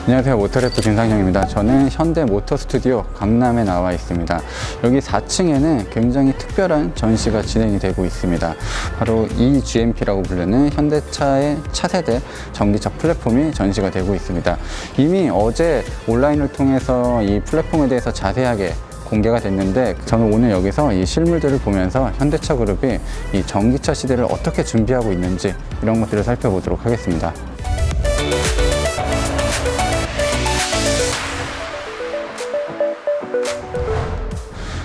안녕하세요, 모터래프 김상영입니다. 저는 현대 모터 스튜디오 강남에 나와 있습니다. 여기 4층에는 굉장히 특별한 전시가 진행이 되고 있습니다. 바로 eGMP라고 부르는 현대차의 차세대 전기차 플랫폼이 전시가 되고 있습니다. 이미 어제 온라인을 통해서 이 플랫폼에 대해서 자세하게 공개가 됐는데, 저는 오늘 여기서 이 실물들을 보면서 현대차 그룹이 이 전기차 시대를 어떻게 준비하고 있는지 이런 것들을 살펴보도록 하겠습니다.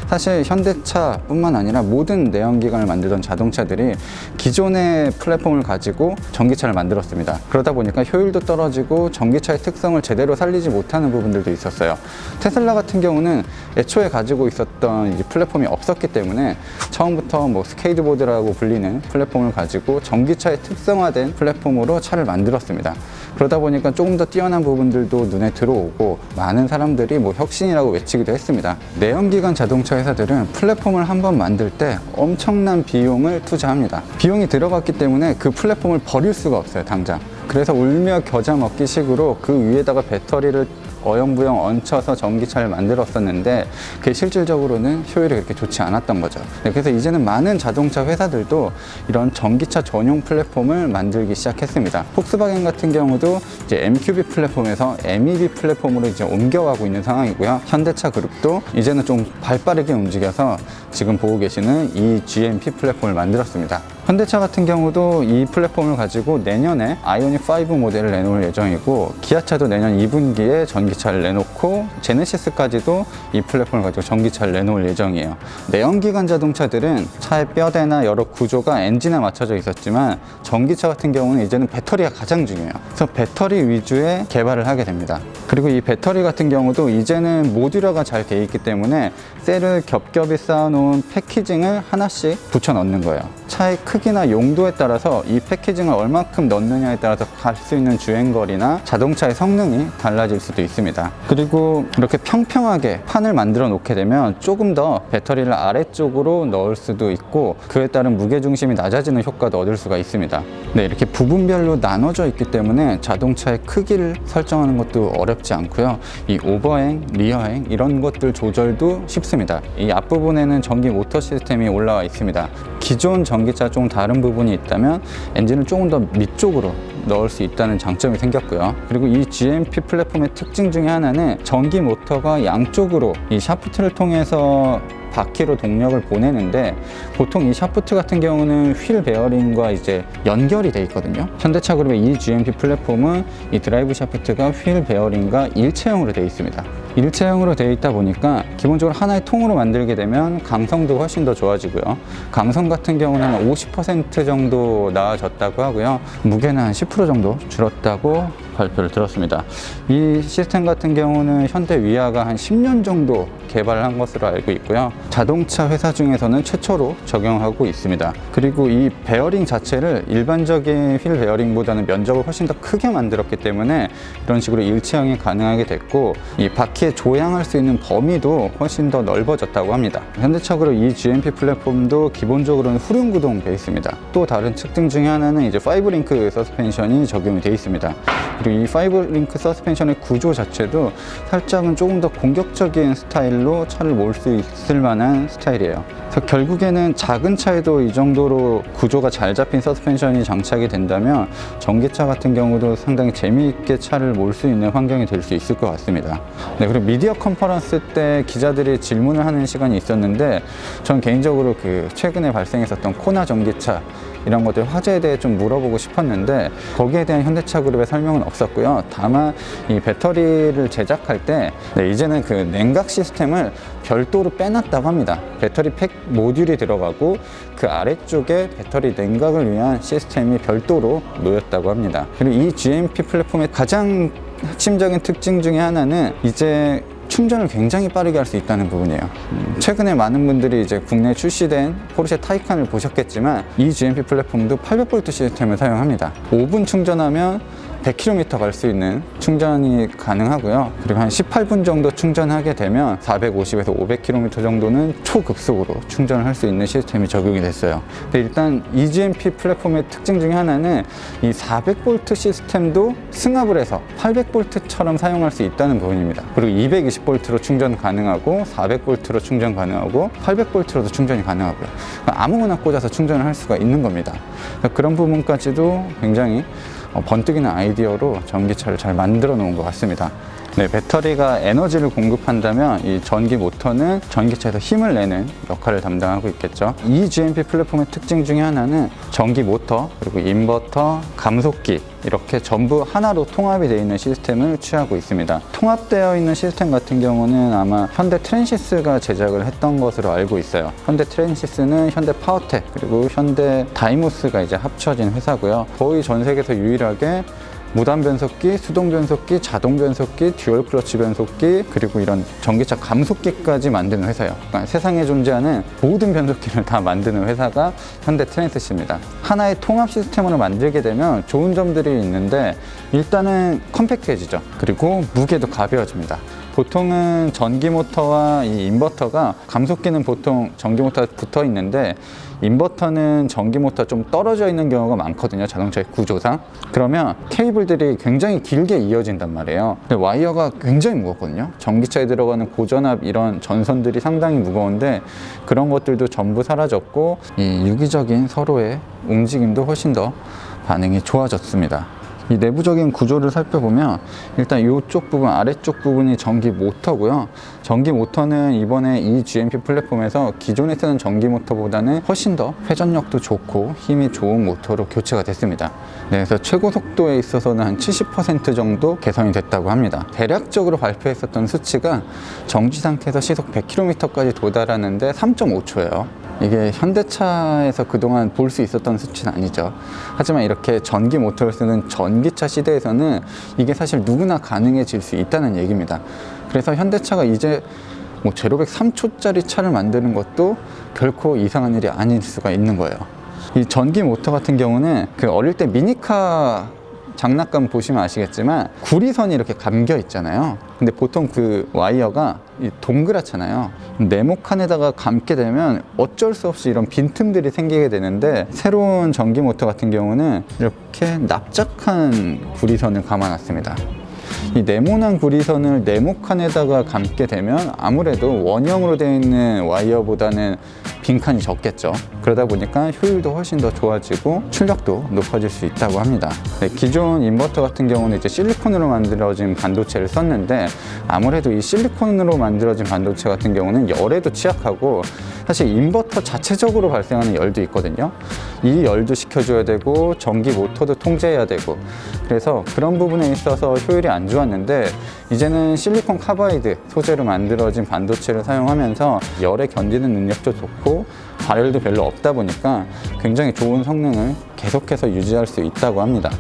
사실 현대차뿐만 아니라 모든 내연기관을 만들던 자동차들이 기존의 플랫폼을 가지고 전기차를 만들었습니다. 그러다 보니까 효율도 떨어지고 전기차의 특성을 제대로 살리지 못하는 부분들도 있었어요. 테슬라 같은 경우는 애초에 가지고 있었던 이 플랫폼이 없었기 때문에 처음부터 스케이트보드라고 불리는 플랫폼을 가지고 전기차의 특성화된 플랫폼으로 차를 만들었습니다. 그러다 보니까 조금 더 뛰어난 부분들도 눈에 들어오고 많은 사람들이 혁신이라고 외치기도 했습니다. 내연기관 자동차 회사들은 플랫폼을 한번 만들 때 엄청난 비용을 투자합니다. 비용이 들어갔기 때문에 그 플랫폼을 버릴 수가 없어요, 당장. 그래서 울며 겨자 먹기 식으로 그 위에다가 배터리를 어영부영 얹혀서 전기차를 만들었었는데, 그게 실질적으로는 효율이 그렇게 좋지 않았던 거죠. 그래서 이제는 많은 자동차 회사들도 이런 전기차 전용 플랫폼을 만들기 시작했습니다. 폭스바겐 같은 경우도 이제 MQB 플랫폼에서 MEB 플랫폼으로 이제 옮겨가고 있는 상황이고요. 현대차 그룹도 이제는 좀 발빠르게 움직여서 지금 보고 계시는 이 GMP 플랫폼을 만들었습니다. 현대차 같은 경우도 이 플랫폼을 가지고 내년에 아이오닉 5 모델을 내놓을 예정이고, 기아차도 내년 2분기에 전기차를 내놓고, 제네시스까지도 이 플랫폼을 가지고 전기차를 내놓을 예정이에요. 내연기관 자동차들은 차의 뼈대나 여러 구조가 엔진에 맞춰져 있었지만, 전기차 같은 경우는 이제는 배터리가 가장 중요해요. 그래서 배터리 위주의 개발을 하게 됩니다. 그리고 이 배터리 같은 경우도 이제는 모듈화가 잘 돼 있기 때문에 셀을 겹겹이 쌓아놓은 패키징을 하나씩 붙여 넣는 거예요. 차의 크기나 용도에 따라서 이 패키징을 얼마큼 넣느냐에 따라서 갈 수 있는 주행거리나 자동차의 성능이 달라질 수도 있습니다. 그리고 이렇게 평평하게 판을 만들어 놓게 되면 조금 더 배터리를 아래쪽으로 넣을 수도 있고, 그에 따른 무게중심이 낮아지는 효과도 얻을 수가 있습니다. 네, 이렇게 부분별로 나눠져 있기 때문에 자동차의 크기를 설정하는 것도 어렵지 않고요. 이 오버행, 리어행 이런 것들 조절도 쉽습니다. 이 앞부분에는 전기 모터 시스템이 올라와 있습니다. 기존 전기차 좀 다른 부분이 있다면 엔진을 조금 더 밑쪽으로 넣을 수 있다는 장점이 생겼고요. 그리고 이 GMP 플랫폼의 특징 중에 하나는 전기 모터가 양쪽으로 이 샤프트를 통해서 바퀴로 동력을 보내는데, 보통 이 샤프트 같은 경우는 휠 베어링과 이제 연결이 돼 있거든요. 현대차 그룹의 이 GMP 플랫폼은 이 드라이브 샤프트가 휠 베어링과 일체형으로 되어 있습니다. 일체형으로 되어 있다 보니까 기본적으로 하나의 통으로 만들게 되면 강성도 훨씬 더 좋아지고요. 강성 같은 경우는 한 50% 정도 나아졌다고 하고요. 무게는 한 10% 정도 줄었다고 발표를 들었습니다. 이 시스템 같은 경우는 현대 위아가 한 10년 정도 개발을 한 것으로 알고 있고요. 자동차 회사 중에서는 최초로 적용하고 있습니다. 그리고 이 베어링 자체를 일반적인 휠 베어링보다는 면적을 훨씬 더 크게 만들었기 때문에 이런 식으로 일체형이 가능하게 됐고, 이 바퀴에 조향할 수 있는 범위도 훨씬 더 넓어졌다고 합니다. 현대차 그룹 이 GMP 플랫폼도 기본적으로는 후륜구동 베이스입니다. 또 다른 특징 중에 하나는 이제 5링크 서스펜션이 적용이 되어 있습니다. 그리고 이 5링크 서스펜션의 구조 자체도 살짝은 조금 더 공격적인 스타일로 차를 몰 수 있을 만한 스타일이에요. 그래서 결국에는 작은 차에도 이 정도로 구조가 잘 잡힌 서스펜션이 장착이 된다면 전기차 같은 경우도 상당히 재미있게 차를 몰 수 있는 환경이 될 수 있을 것 같습니다. 네, 그리고 미디어 컨퍼런스 때 기자들이 질문을 하는 시간이 있었는데, 전 개인적으로 최근에 발생했었던 코나 전기차 이런 것들 화제에 대해 좀 물어보고 싶었는데, 거기에 대한 현대차 그룹의 설명은 없었고요. 다만 이 배터리를 제작할 때 이제는 그 냉각 시스템을 별도로 빼놨다고 합니다. 배터리 팩 모듈이 들어가고 그 아래쪽에 배터리 냉각을 위한 시스템이 별도로 놓였다고 합니다. 그리고 이 GMP 플랫폼의 가장 핵심적인 특징 중에 하나는 이제 충전을 굉장히 빠르게 할 수 있다는 부분이에요. 최근에 많은 분들이 이제 국내에 출시된 포르쉐 타이칸을 보셨겠지만, 이 GMP 플랫폼도 800V 시스템을 사용합니다. 5분 충전하면 100km 갈 수 있는 충전이 가능하고요. 그리고 한 18분 정도 충전하게 되면 450에서 500km 정도는 초급속으로 충전을 할 수 있는 시스템이 적용이 됐어요. 근데 일단 eGMP 플랫폼의 특징 중에 하나는 이 400V 시스템도 승합을 해서 800V처럼 사용할 수 있다는 부분입니다. 그리고 220V로 충전 가능하고 400V로 충전 가능하고 800V로도 충전이 가능하고요. 그러니까 아무거나 꽂아서 충전을 할 수가 있는 겁니다. 그런 부분까지도 굉장히 번뜩이는 아이디어로 전기차를 잘 만들어 놓은 것 같습니다. 네, 배터리가 에너지를 공급한다면 이 전기 모터는 전기차에서 힘을 내는 역할을 담당하고 있겠죠. 이 GMP 플랫폼의 특징 중에 하나는 전기 모터, 그리고 인버터, 감속기 이렇게 전부 하나로 통합이 되어 있는 시스템을 취하고 있습니다. 통합되어 있는 시스템 같은 경우는 아마 현대 트랜시스가 제작을 했던 것으로 알고 있어요. 현대 트랜시스는 현대 파워텍 그리고 현대 다이모스가 이제 합쳐진 회사고요. 거의 전 세계에서 유일하게 무단 변속기, 수동 변속기, 자동 변속기, 듀얼 클러치 변속기, 그리고 이런 전기차 감속기까지 만드는 회사예요. 그러니까 세상에 존재하는 모든 변속기를 다 만드는 회사가 현대 트랜시스입니다. 하나의 통합 시스템으로 만들게 되면 좋은 점들이 있는데 일단은 컴팩트해지죠. 그리고 무게도 가벼워집니다. 보통은 전기 모터와 이 인버터가, 감속기는 보통 전기 모터가 붙어 있는데 인버터는 전기 모터가 좀 떨어져 있는 경우가 많거든요, 자동차의 구조상. 그러면 케이블들이 굉장히 길게 이어진단 말이에요. 근데 와이어가 굉장히 무겁거든요. 전기차에 들어가는 고전압 이런 전선들이 상당히 무거운데 그런 것들도 전부 사라졌고 이 유기적인 서로의 움직임도 훨씬 더 반응이 좋아졌습니다. 이 내부적인 구조를 살펴보면 일단 이쪽 부분, 아래쪽 부분이 전기 모터고요. 전기 모터는 이번에 이 GMP 플랫폼에서 기존에 쓰는 전기 모터보다는 훨씬 더 회전력도 좋고 힘이 좋은 모터로 교체가 됐습니다. 네, 그래서 최고 속도에 있어서는 한 70% 정도 개선이 됐다고 합니다. 대략적으로 발표했었던 수치가 정지 상태에서 시속 100km까지 도달하는데 3.5초예요. 이게 현대차에서 그동안 볼 수 있었던 수치는 아니죠. 하지만 이렇게 전기 모터를 쓰는 전기차 시대에서는 이게 사실 누구나 가능해질 수 있다는 얘기입니다. 그래서 현대차가 이제 뭐 제로백 3초짜리 차를 만드는 것도 결코 이상한 일이 아닐 수가 있는 거예요. 이 전기 모터 같은 경우는 그 어릴 때 미니카 장난감 보시면 아시겠지만 구리선이 이렇게 감겨 있잖아요. 근데 보통 그 와이어가 동그랗잖아요. 네모칸에다가 감게 되면 어쩔 수 없이 이런 빈틈들이 생기게 되는데 새로운 전기 모터 같은 경우는 이렇게 납작한 구리선을 감아놨습니다. 이 네모난 구리선을 네모칸에다가 감게 되면 아무래도 원형으로 되어 있는 와이어보다는 빈칸이 적겠죠. 그러다 보니까 효율도 훨씬 더 좋아지고 출력도 높아질 수 있다고 합니다. 네, 기존 인버터 같은 경우는 이제 실리콘으로 만들어진 반도체를 썼는데 아무래도 이 실리콘으로 만들어진 반도체 같은 경우는 열에도 취약하고 사실 인버터 자체적으로 발생하는 열도 있거든요. 이 열도 식혀줘야 되고 전기 모터도 통제해야 되고 그래서 그런 부분에 있어서 효율이 안 좋았는데 이제는 실리콘 카바이드 소재로 만들어진 반도체를 사용하면서 열에 견디는 능력도 좋고 발열도 별로 없다 보니까 굉장히 좋은 성능을 계속해서 유지할 수 있다고 합니다.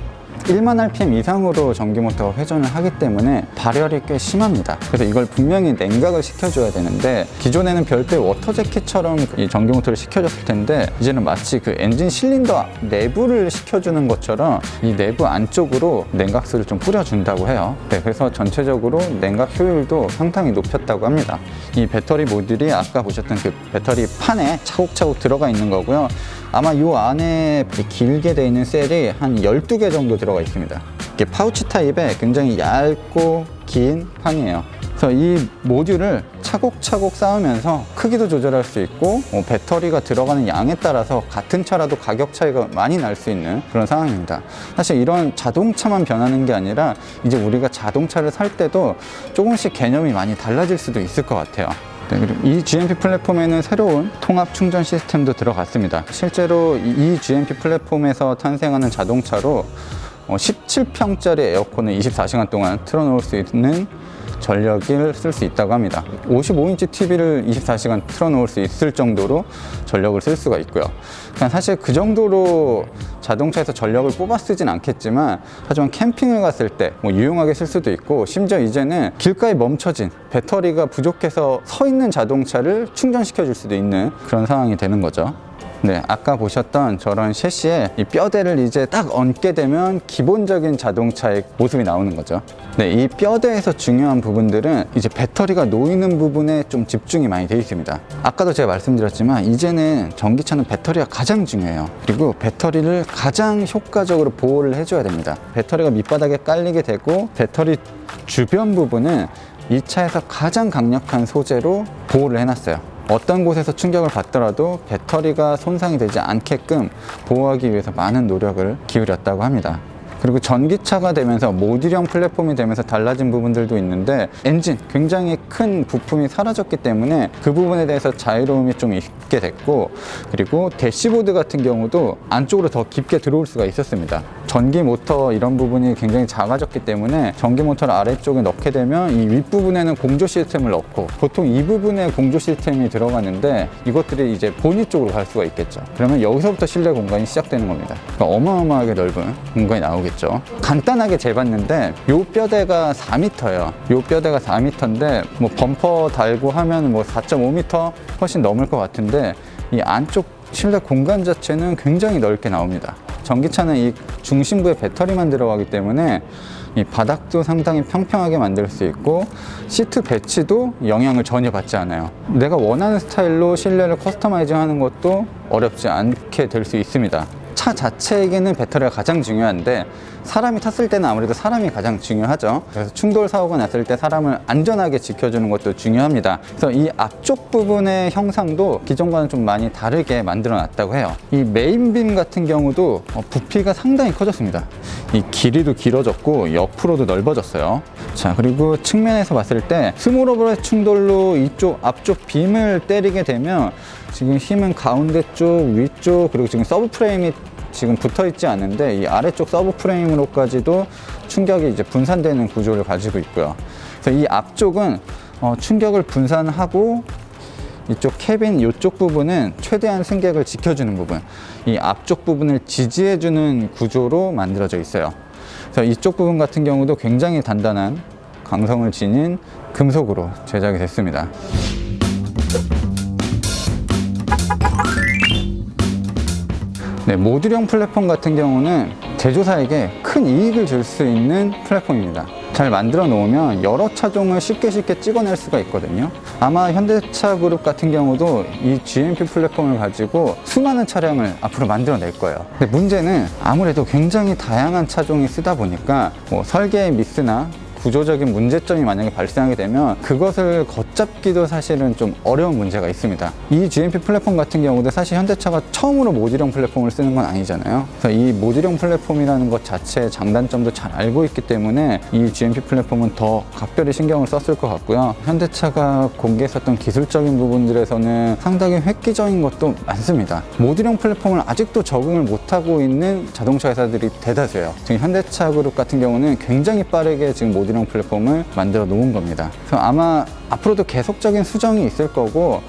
1만 rpm 이상으로 전기 모터가 회전을 하기 때문에 발열이 꽤 심합니다. 그래서 이걸 분명히 냉각을 시켜줘야 되는데 기존에는 별도의 워터 재킷처럼 이 전기 모터를 시켜줬을 텐데 이제는 마치 그 엔진 실린더 내부를 시켜주는 것처럼 이 내부 안쪽으로 냉각수를 좀 뿌려준다고 해요. 네, 그래서 전체적으로 냉각 효율도 상당히 높였다고 합니다. 이 배터리 모듈이 아까 보셨던 그 배터리 판에 차곡차곡 들어가 있는 거고요. 아마 이 안에 길게 되어 있는 셀이 한 12개 정도 들어가 있습니다. 이게 파우치 타입의 굉장히 얇고 긴 판이에요. 그래서 이 모듈을 차곡차곡 쌓으면서 크기도 조절할 수 있고 배터리가 들어가는 양에 따라서 같은 차라도 가격 차이가 많이 날 수 있는 그런 상황입니다. 사실 이런 자동차만 변하는 게 아니라 이제 우리가 자동차를 살 때도 조금씩 개념이 많이 달라질 수도 있을 것 같아요. 네, 그리고 이 GMP 플랫폼에는 새로운 통합 충전 시스템도 들어갔습니다. 실제로 이 GMP 플랫폼에서 탄생하는 자동차로 17평짜리 에어컨을 24시간 동안 틀어놓을 수 있는 전력을 쓸 수 있다고 합니다. 55인치 TV를 24시간 틀어놓을 수 있을 정도로 전력을 쓸 수가 있고요. 그냥 사실 그 정도로 자동차에서 전력을 뽑아 쓰진 않겠지만 하지만 캠핑을 갔을 때 유용하게 쓸 수도 있고 심지어 이제는 길가에 멈춰진 배터리가 부족해서 서 있는 자동차를 충전시켜 줄 수도 있는 그런 상황이 되는 거죠. 네, 아까 보셨던 저런 셰시에 이 뼈대를 이제 딱 얹게 되면 기본적인 자동차의 모습이 나오는 거죠. 네, 이 뼈대에서 중요한 부분들은 이제 배터리가 놓이는 부분에 좀 집중이 많이 되어 있습니다. 아까도 제가 말씀드렸지만 이제는 전기차는 배터리가 가장 중요해요. 그리고 배터리를 가장 효과적으로 보호를 해줘야 됩니다. 배터리가 밑바닥에 깔리게 되고 배터리 주변 부분은 이 차에서 가장 강력한 소재로 보호를 해놨어요. 어떤 곳에서 충격을 받더라도 배터리가 손상이 되지 않게끔 보호하기 위해서 많은 노력을 기울였다고 합니다. 그리고 전기차가 되면서 모듈형 플랫폼이 되면서 달라진 부분들도 있는데 엔진, 굉장히 큰 부품이 사라졌기 때문에 그 부분에 대해서 자유로움이 좀 있게 됐고, 그리고 대시보드 같은 경우도 안쪽으로 더 깊게 들어올 수가 있었습니다. 전기 모터 이런 부분이 굉장히 작아졌기 때문에 전기 모터를 아래쪽에 넣게 되면 이 윗부분에는 공조 시스템을 넣고, 보통 이 부분에 공조 시스템이 들어가는데 이것들이 이제 보닛 쪽으로 갈 수가 있겠죠. 그러면 여기서부터 실내 공간이 시작되는 겁니다. 그러니까 어마어마하게 넓은 공간이 나오겠죠. 간단하게 재봤는데 요 뼈대가 4m예요. 요 뼈대가 4m인데 뭐 범퍼 달고 하면 뭐 4.5m 훨씬 넘을 것 같은데 이 안쪽 실내 공간 자체는 굉장히 넓게 나옵니다. 전기차는 이 중심부에 배터리만 들어가기 때문에 이 바닥도 상당히 평평하게 만들 수 있고 시트 배치도 영향을 전혀 받지 않아요. 내가 원하는 스타일로 실내를 커스터마이징 하는 것도 어렵지 않게 될 수 있습니다. 차 자체에게는 배터리가 가장 중요한데 사람이 탔을 때는 아무래도 사람이 가장 중요하죠. 그래서 충돌 사고가 났을 때 사람을 안전하게 지켜주는 것도 중요합니다. 그래서 이 앞쪽 부분의 형상도 기존과는 좀 많이 다르게 만들어 놨다고 해요. 이 메인빔 같은 경우도 부피가 상당히 커졌습니다. 이 길이도 길어졌고 옆으로도 넓어졌어요. 자, 그리고 측면에서 봤을 때 스몰 오버랩 충돌로 이쪽 앞쪽 빔을 때리게 되면 지금 힘은 가운데 쪽, 위쪽, 그리고 지금 서브 프레임이 지금 붙어 있지 않은데 이 아래쪽 서브 프레임으로까지도 충격이 이제 분산되는 구조를 가지고 있고요. 그래서 이 앞쪽은 충격을 분산하고 이쪽 캐빈 이쪽 부분은 최대한 승객을 지켜주는 부분, 이 앞쪽 부분을 지지해주는 구조로 만들어져 있어요. 그래서 이쪽 부분 같은 경우도 굉장히 단단한 강성을 지닌 금속으로 제작이 됐습니다. 네, 모듈형 플랫폼 같은 경우는 제조사에게 큰 이익을 줄 수 있는 플랫폼입니다. 잘 만들어 놓으면 여러 차종을 쉽게 찍어낼 수가 있거든요. 아마 현대차 그룹 같은 경우도 이 GMP 플랫폼을 가지고 수많은 차량을 앞으로 만들어낼 거예요. 근데 문제는 아무래도 굉장히 다양한 차종이 쓰다 보니까 뭐 설계의 미스나 구조적인 문제점이 만약에 발생하게 되면 그것을 걷잡기도 사실은 좀 어려운 문제가 있습니다. 이 GMP 플랫폼 같은 경우도 사실 현대차가 처음으로 모듈형 플랫폼을 쓰는 건 아니잖아요. 그래서 이 모듈형 플랫폼이라는 것 자체의 장단점도 잘 알고 있기 때문에 이 GMP 플랫폼은 더 각별히 신경을 썼을 것 같고요. 현대차가 공개했었던 기술적인 부분들에서는 상당히 획기적인 것도 많습니다. 모듈형 플랫폼을 아직도 적응을 못하고 있는 자동차 회사들이 대다수예요. 지금 현대차 그룹 같은 경우는 굉장히 빠르게 지금 모듈형 플랫폼을 만들어 놓은 겁니다. 그래서 아마 앞으로도 계속적인 수정이 있을 거고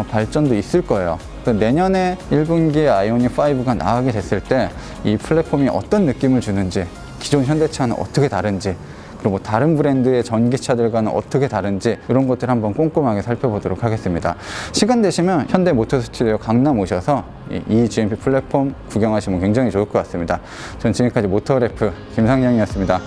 발전도 있을 거예요. 내년에 1분기에 아이오닉 5가 나가게 됐을 때 이 플랫폼이 어떤 느낌을 주는지, 기존 현대차는 어떻게 다른지, 그리고 뭐 다른 브랜드의 전기차들과는 어떻게 다른지 이런 것들 한번 꼼꼼하게 살펴보도록 하겠습니다. 시간 되시면 현대 모터 스튜디오 강남 오셔서 이 GMP 플랫폼 구경하시면 굉장히 좋을 것 같습니다. 전 지금까지 모터그래프 김상영이었습니다.